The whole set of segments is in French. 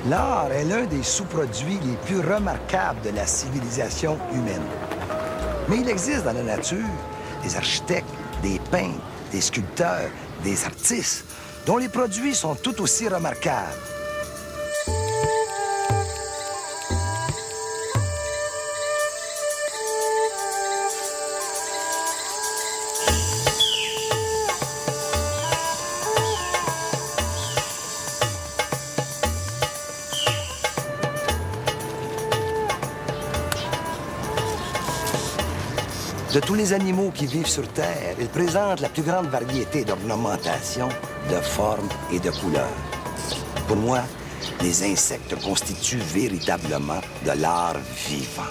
L'art est l'un des sous-produits les plus remarquables de la civilisation humaine. Mais il existe dans la nature des architectes, des peintres, des sculpteurs, des artistes, dont les produits sont tout aussi remarquables. De tous les animaux qui vivent sur Terre, ils présentent la plus grande variété d'ornementation, de formes et de couleurs. Pour moi, les insectes constituent véritablement de l'art vivant.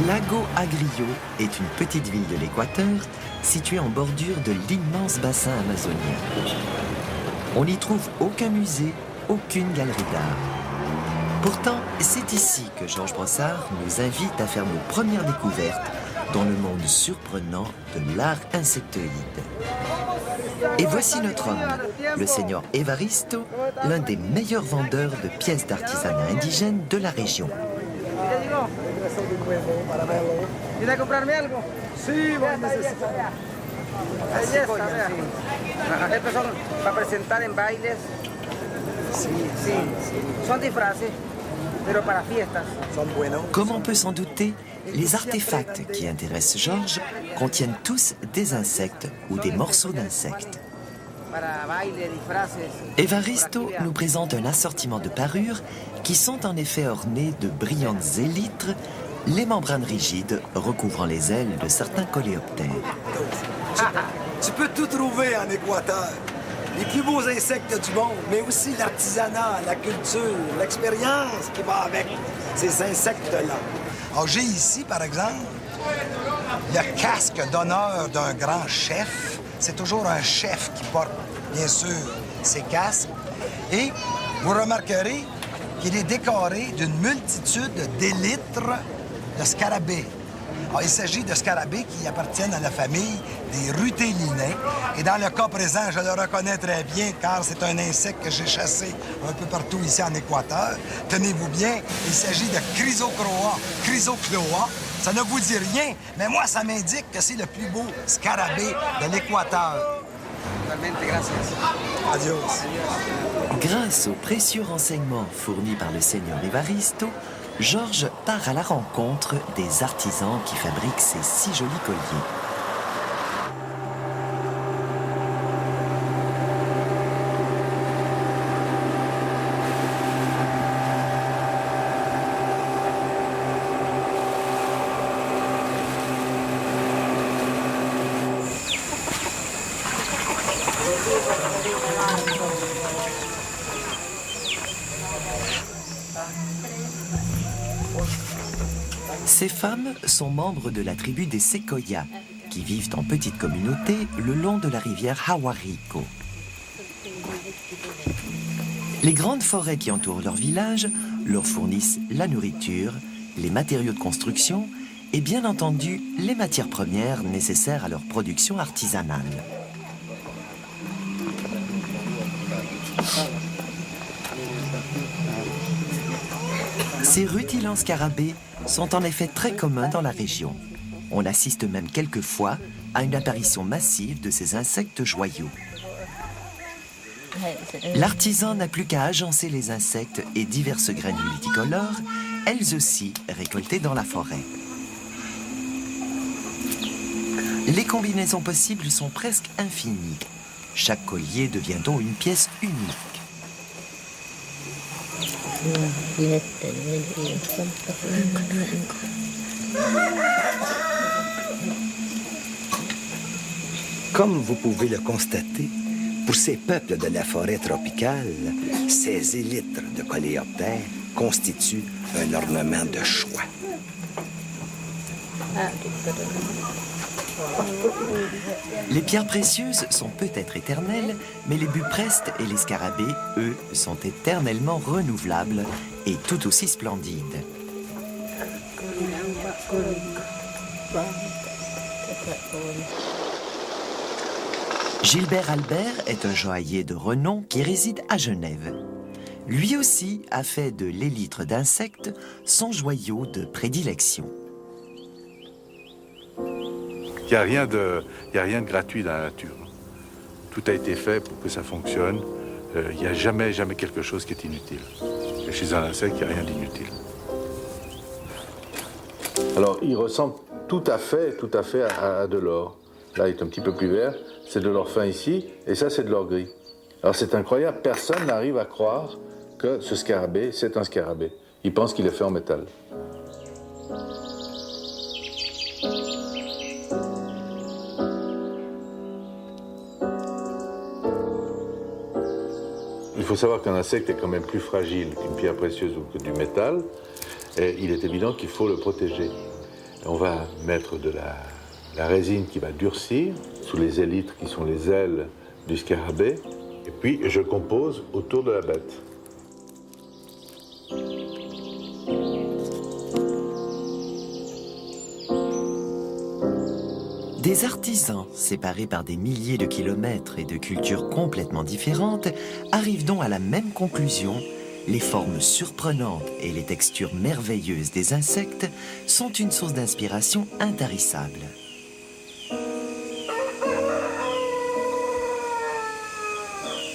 Lago Agrio est une petite ville de l'Équateur située en bordure de l'immense bassin amazonien. On n'y trouve aucun musée, aucune galerie d'art. Pourtant, c'est ici que Georges Brossard nous invite à faire nos premières découvertes dans le monde surprenant de l'art insectoïde. Et voici notre homme, le Señor Evaristo, l'un des meilleurs vendeurs de pièces d'artisanat indigène de la région. ¿Quiere comprarme algo? Sí, voy a necesitar. Así está, vea. Estos son para presentar en bailes. Sí. Son disfraces, pero para fiestas. Comme on peut s'en douter, les artefacts qui intéressent Georges contiennent tous des insectes ou des morceaux d'insectes. Evaristo nous présente un assortiment de parures qui sont en effet ornées de brillantes élytres, les membranes rigides recouvrant les ailes de certains coléoptères. Tu peux tout trouver en Équateur. Les plus beaux insectes du monde, mais aussi l'artisanat, la culture, l'expérience qui va avec ces insectes-là. Alors, j'ai ici, par exemple, le casque d'honneur d'un grand chef. C'est toujours un chef qui porte, bien sûr, ces casques. Et vous remarquerez qu'il est décoré d'une multitude d'élytres de scarabées. Alors, il s'agit de scarabées qui appartiennent à la famille des rutélinae. Et dans le cas présent, je le reconnais très bien car c'est un insecte que j'ai chassé un peu partout ici en Équateur. Tenez-vous bien, il s'agit de Chrysocloa. Ça ne vous dit rien, mais moi, ça m'indique que c'est le plus beau scarabée de l'Équateur. Adios. Grâce aux précieux renseignements fournis par le Señor Evaristo, Georges part à la rencontre des artisans qui fabriquent ces si jolis colliers. Ces femmes sont membres de la tribu des Secoyas, qui vivent en petite communauté le long de la rivière Hawarico. Les grandes forêts qui entourent leur village leur fournissent la nourriture, les matériaux de construction et bien entendu les matières premières nécessaires à leur production artisanale. Ces rutilants scarabées sont en effet très communs dans la région. On assiste même quelquefois à une apparition massive de ces insectes joyaux. L'artisan n'a plus qu'à agencer les insectes et diverses graines multicolores, elles aussi récoltées dans la forêt. Les combinaisons possibles sont presque infinies. Chaque collier devient donc une pièce unique. Comme vous pouvez le constater, pour ces peuples de la forêt tropicale, ces élytres de coléoptères constituent un ornement de choix. Les pierres précieuses sont peut-être éternelles, mais les buprestes et les scarabées, eux, sont éternellement renouvelables et tout aussi splendides. Gilbert Albert est un joaillier de renom qui réside à Genève. Lui aussi a fait de l'élytre d'insectes son joyau de prédilection. Il n'y a rien de gratuit dans la nature. Tout a été fait pour que ça fonctionne. Il n'y a jamais quelque chose qui est inutile. Et chez un insecte, il n'y a rien d'inutile. Alors, il ressemble tout à fait à de l'or. Là, il est un petit peu plus vert. C'est de l'or fin ici, et ça, c'est de l'or gris. Alors, c'est incroyable. Personne n'arrive à croire que ce scarabée, c'est un scarabée. Ils pensent qu'il est fait en métal. Il faut savoir qu'un insecte est quand même plus fragile qu'une pierre précieuse ou que du métal. Et il est évident qu'il faut le protéger. On va mettre de la résine qui va durcir sous les élytres qui sont les ailes du scarabée. Et puis je compose autour de la bête. Des artisans, séparés par des milliers de kilomètres et de cultures complètement différentes, arrivent donc à la même conclusion. Les formes surprenantes et les textures merveilleuses des insectes sont une source d'inspiration intarissable.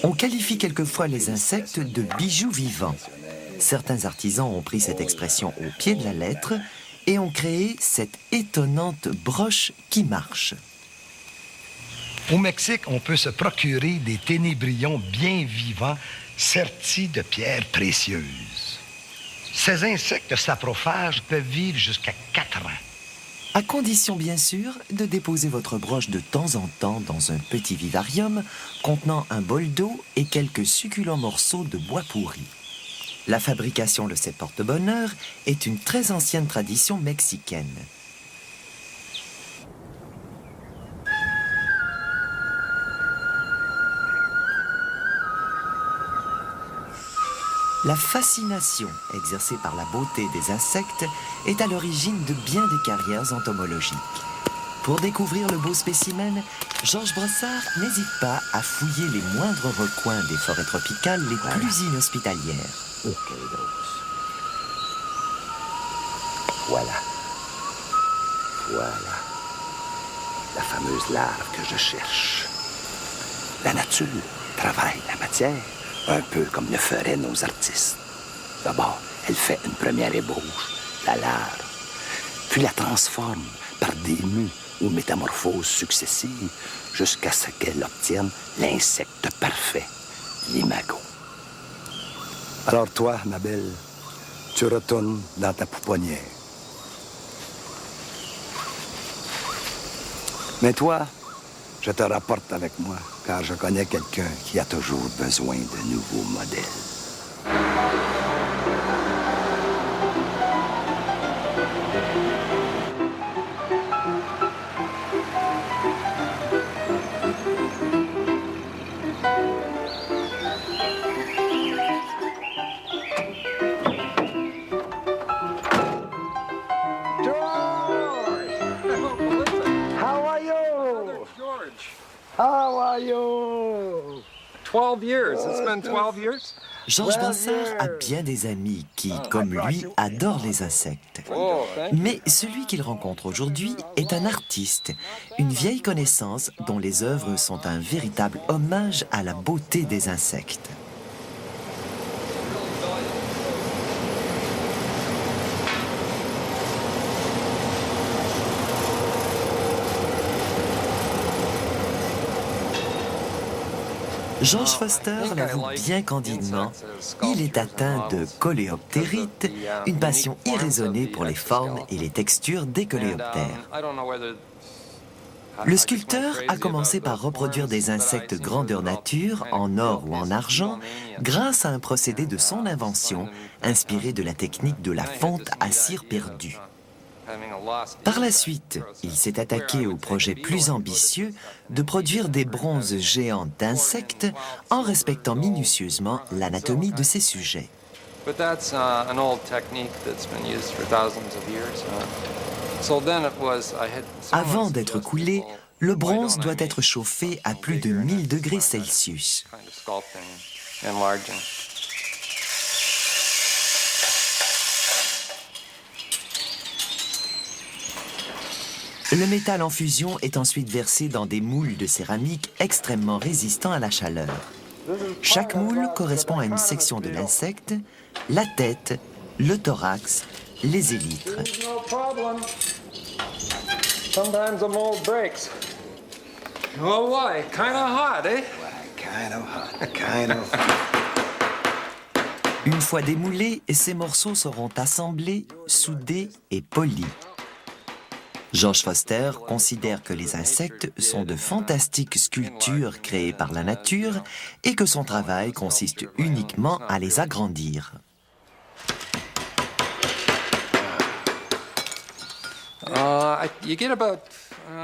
On qualifie quelquefois les insectes de bijoux vivants. Certains artisans ont pris cette expression au pied de la lettre et ont créé cette étonnante broche qui marche. Au Mexique, on peut se procurer des ténébrions bien vivants sertis de pierres précieuses. Ces insectes saprophages peuvent vivre jusqu'à 4 ans. À condition, bien sûr, de déposer votre broche de temps en temps dans un petit vivarium contenant un bol d'eau et quelques succulents morceaux de bois pourri. La fabrication de ces porte-bonheur est une très ancienne tradition mexicaine. La fascination exercée par la beauté des insectes est à l'origine de bien des carrières entomologiques. Pour découvrir le beau spécimen, Georges Brossard n'hésite pas à fouiller les moindres recoins des forêts tropicales les plus inhospitalières. Voilà. La fameuse larve que je cherche. La nature travaille la matière, un peu comme le feraient nos artistes. D'abord, elle fait une première ébauche, la larve, puis la transforme par des mues ou métamorphoses successives jusqu'à ce qu'elle obtienne l'insecte parfait, l'imago. Alors toi, ma belle, tu retournes dans ta pouponnière. Mais toi, je te rapporte avec moi, car je connais quelqu'un qui a toujours besoin de nouveaux modèles. How are you? 12 years. It's been 12 years? Georges Bansard a bien des amis qui, comme lui, adorent les insectes. Mais celui qu'il rencontre aujourd'hui est un artiste, une vieille connaissance dont les œuvres sont un véritable hommage à la beauté des insectes. George Foster l'avoue bien candidement, il est atteint de coléoptérite, une passion irraisonnée pour les formes et les textures des coléoptères. Le sculpteur a commencé par reproduire des insectes grandeur nature, en or ou en argent, grâce à un procédé de son invention, inspiré de la technique de la fonte à cire perdue. Par la suite, il s'est attaqué au projet plus ambitieux de produire des bronzes géants d'insectes en respectant minutieusement l'anatomie de ces sujets. Avant d'être coulé, le bronze doit être chauffé à plus de 1000 degrés Celsius. Le métal en fusion est ensuite versé dans des moules de céramique extrêmement résistants à la chaleur. Chaque moule correspond à une section de l'insecte, la tête, le thorax, les élytres. Sometimes the mold breaks. Oh, why? Kind of hot, eh? Kind of. Une fois démoulés, ces morceaux seront assemblés, soudés et polis. George Foster considère que les insectes sont de fantastiques sculptures créées par la nature et que son travail consiste uniquement à les agrandir.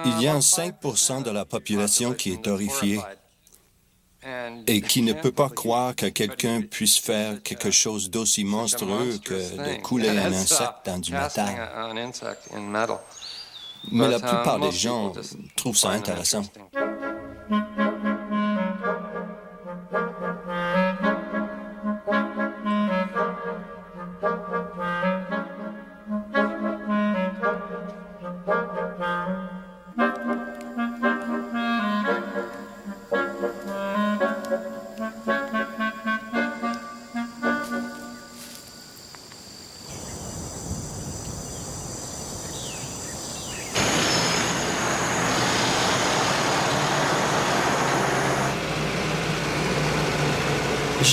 Il y a 5% de la population qui est horrifiée et qui ne peut pas croire que quelqu'un puisse faire quelque chose d'aussi monstrueux que de couler un insecte dans du métal. Mais la plupart des gens trouvent ça intéressant.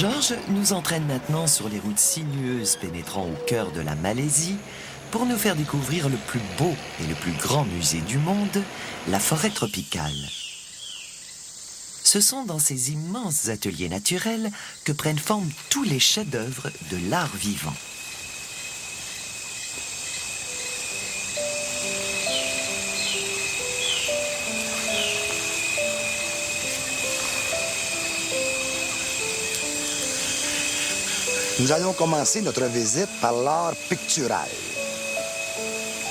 Georges nous entraîne maintenant sur les routes sinueuses pénétrant au cœur de la Malaisie pour nous faire découvrir le plus beau et le plus grand musée du monde, la forêt tropicale. Ce sont dans ces immenses ateliers naturels que prennent forme tous les chefs-d'œuvre de l'art vivant. Nous allons commencer notre visite par l'art pictural.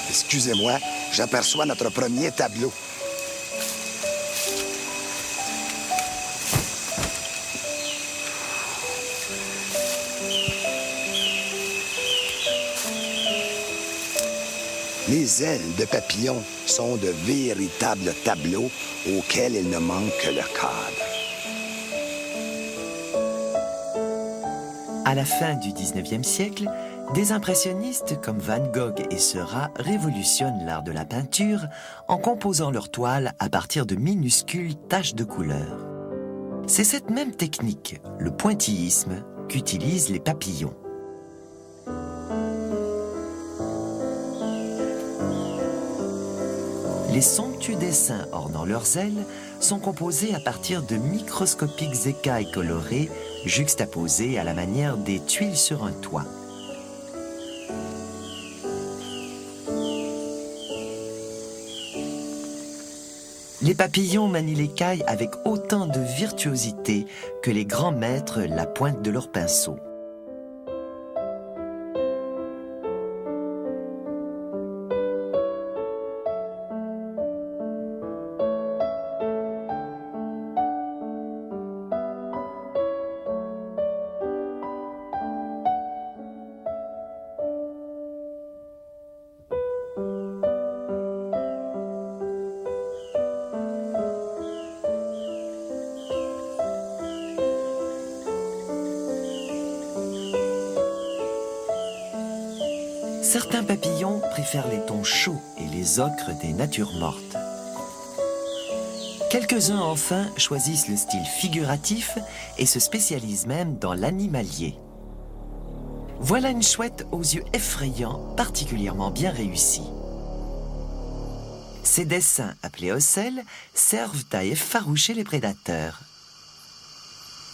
Excusez-moi, j'aperçois notre premier tableau. Les ailes de papillon sont de véritables tableaux auxquels il ne manque que le cadre. À la fin du 19e siècle, des impressionnistes comme Van Gogh et Seurat révolutionnent l'art de la peinture en composant leurs toiles à partir de minuscules taches de couleur. C'est cette même technique, le pointillisme, qu'utilisent les papillons. Les somptueux dessins ornant leurs ailes sont composés à partir de microscopiques écailles colorées juxtaposées à la manière des tuiles sur un toit. Les papillons manient l'écaille avec autant de virtuosité que les grands maîtres la pointe de leur pinceau. Certains papillons préfèrent les tons chauds et les ocres des natures mortes. Quelques-uns enfin choisissent le style figuratif et se spécialisent même dans l'animalier. Voilà une chouette aux yeux effrayants, particulièrement bien réussie. Ces dessins, appelés ocelles, servent à effaroucher les prédateurs.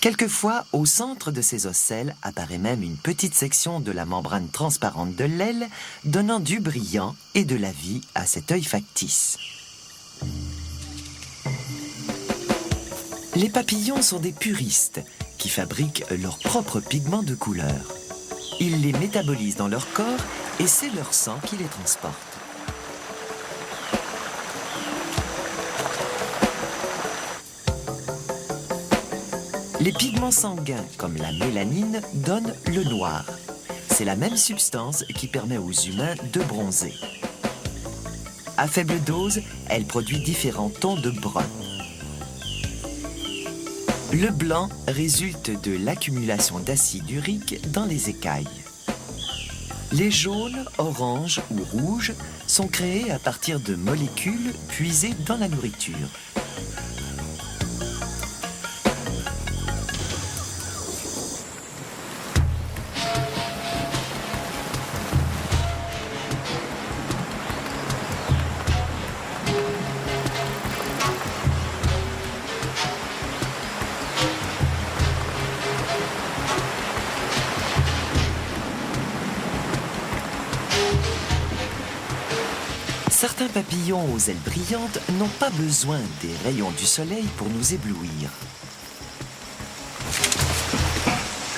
Quelquefois, au centre de ces ocelles apparaît même une petite section de la membrane transparente de l'aile, donnant du brillant et de la vie à cet œil factice. Les papillons sont des puristes qui fabriquent leurs propres pigments de couleur. Ils les métabolisent dans leur corps et c'est leur sang qui les transporte. Les pigments sanguins, comme la mélanine, donnent le noir. C'est la même substance qui permet aux humains de bronzer. À faible dose, elle produit différents tons de brun. Le blanc résulte de l'accumulation d'acide urique dans les écailles. Les jaunes, oranges ou rouges sont créés à partir de molécules puisées dans la nourriture. Certains papillons aux ailes brillantes n'ont pas besoin des rayons du soleil pour nous éblouir.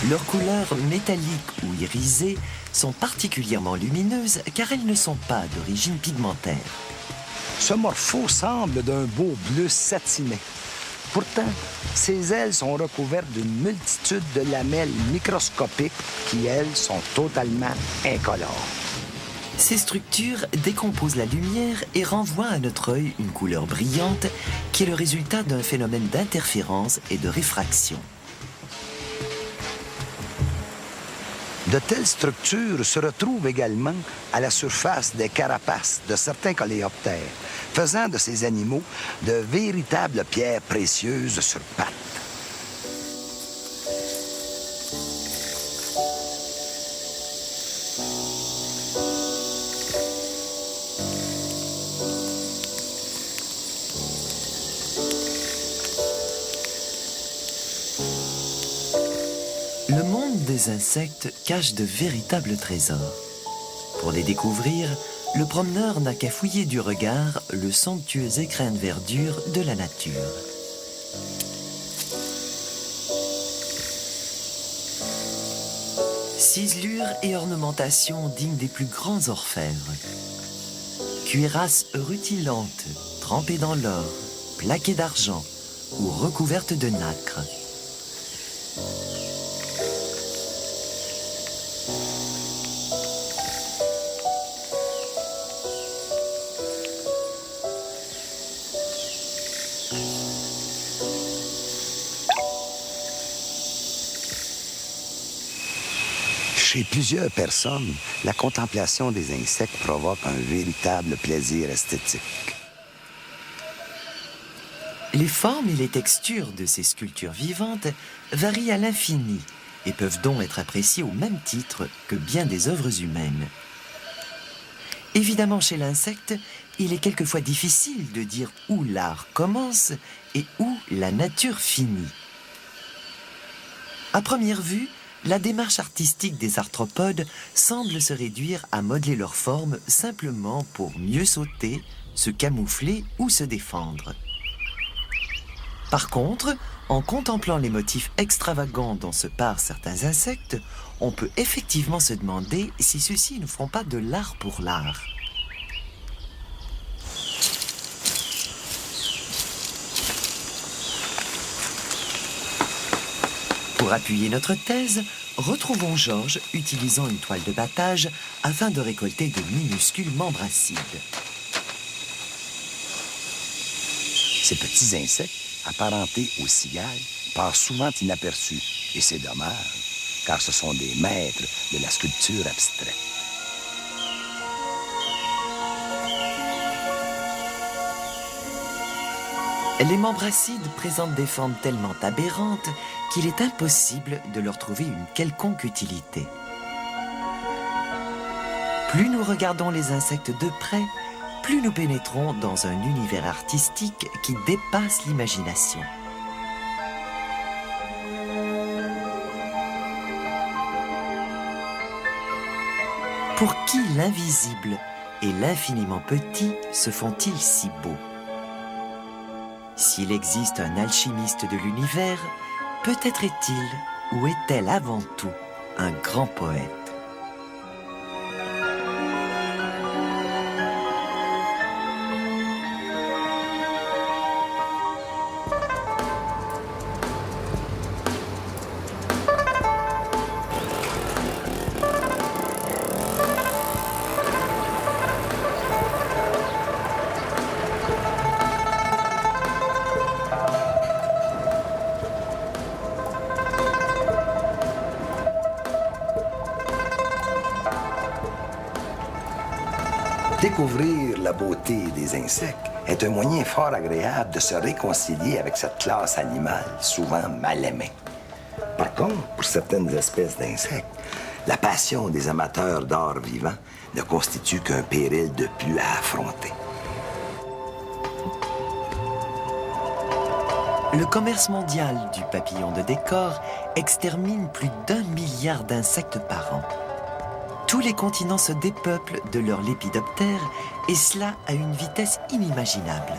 Leurs couleurs métalliques ou irisées sont particulièrement lumineuses car elles ne sont pas d'origine pigmentaire. Ce morpho semble d'un beau bleu satiné. Pourtant, ses ailes sont recouvertes d'une multitude de lamelles microscopiques qui, elles, sont totalement incolores. Ces structures décomposent la lumière et renvoient à notre œil une couleur brillante qui est le résultat d'un phénomène d'interférence et de réfraction. De telles structures se retrouvent également à la surface des carapaces de certains coléoptères, faisant de ces animaux de véritables pierres précieuses sur pattes. Le monde des insectes cache de véritables trésors. Pour les découvrir, le promeneur n'a qu'à fouiller du regard le somptueux écrin de verdure de la nature. Ciselures et ornementations dignes des plus grands orfèvres. Cuirasses rutilantes, trempées dans l'or, plaquées d'argent ou recouvertes de nacre. Chez plusieurs personnes, la contemplation des insectes provoque un véritable plaisir esthétique. Les formes et les textures de ces sculptures vivantes varient à l'infini et peuvent donc être appréciées au même titre que bien des œuvres humaines. Évidemment, chez l'insecte, il est quelquefois difficile de dire où l'art commence et où la nature finit. À première vue, la démarche artistique des arthropodes semble se réduire à modeler leur forme simplement pour mieux sauter, se camoufler ou se défendre. Par contre, en contemplant les motifs extravagants dont se parent certains insectes, on peut effectivement se demander si ceux-ci ne font pas de l'art pour l'art. Pour appuyer notre thèse, retrouvons Georges utilisant une toile de battage afin de récolter de minuscules membres acides. Ces petits insectes, apparentés aux cigales, passent souvent inaperçus. Et c'est dommage, car ce sont des maîtres de la sculpture abstraite. Les membres acides présentent des formes tellement aberrantes qu'il est impossible de leur trouver une quelconque utilité. Plus nous regardons les insectes de près, plus nous pénétrons dans un univers artistique qui dépasse l'imagination. Pour qui l'invisible et l'infiniment petit se font-ils si beaux? S'il existe un alchimiste de l'univers, peut-être est-il, ou est-elle avant tout, un grand poète. Découvrir la beauté des insectes est un moyen fort agréable de se réconcilier avec cette classe animale, souvent mal aimée. Par contre, pour certaines espèces d'insectes, la passion des amateurs d'art vivant ne constitue qu'un péril de plus à affronter. Le commerce mondial du papillon de décor extermine plus d'1 milliard d'insectes par an. Tous les continents se dépeuplent de leurs lépidoptères, et cela à une vitesse inimaginable.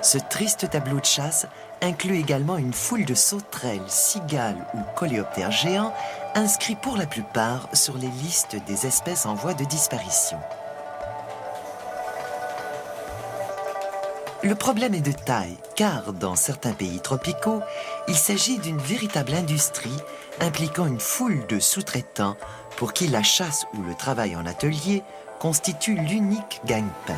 Ce triste tableau de chasse inclut également une foule de sauterelles, cigales ou coléoptères géants, inscrits pour la plupart sur les listes des espèces en voie de disparition. Le problème est de taille, car dans certains pays tropicaux, il s'agit d'une véritable industrie impliquant une foule de sous-traitants pour qui la chasse ou le travail en atelier constitue l'unique gagne-pain.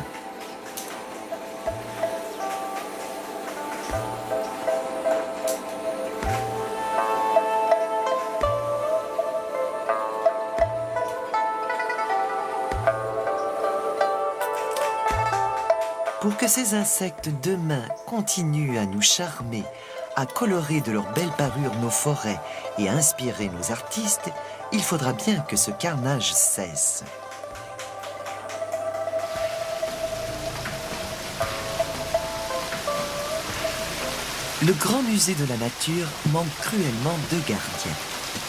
Pour que ces insectes demain continuent à nous charmer, à colorer de leur belle parure nos forêts et à inspirer nos artistes, il faudra bien que ce carnage cesse. Le grand musée de la nature manque cruellement de gardiens.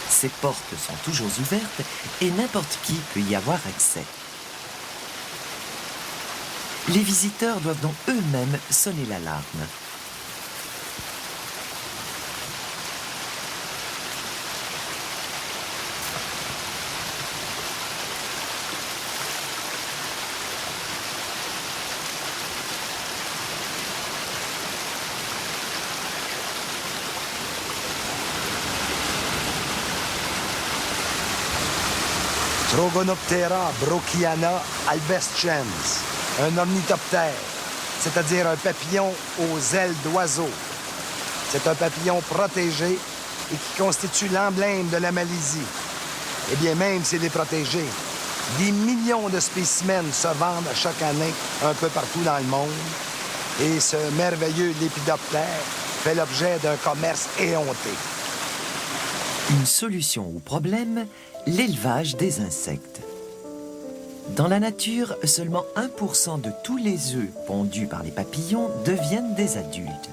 Ses portes sont toujours ouvertes et n'importe qui peut y avoir accès. Les visiteurs doivent donc eux-mêmes sonner l'alarme. Trogonoptera brochiana albescens, un ornithoptère, c'est-à-dire un papillon aux ailes d'oiseau. C'est un papillon protégé et qui constitue l'emblème de la Malaisie. Eh bien, même s'il est protégé, des millions de spécimens se vendent chaque année un peu partout dans le monde. Et ce merveilleux lépidoptère fait l'objet d'un commerce éhonté. Une solution au problème, l'élevage des insectes. Dans la nature, seulement 1% de tous les œufs pondus par les papillons deviennent des adultes.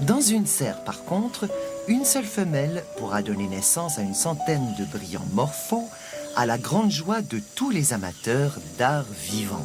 Dans une serre, par contre, une seule femelle pourra donner naissance à une centaine de brillants morphots, à la grande joie de tous les amateurs d'art vivant.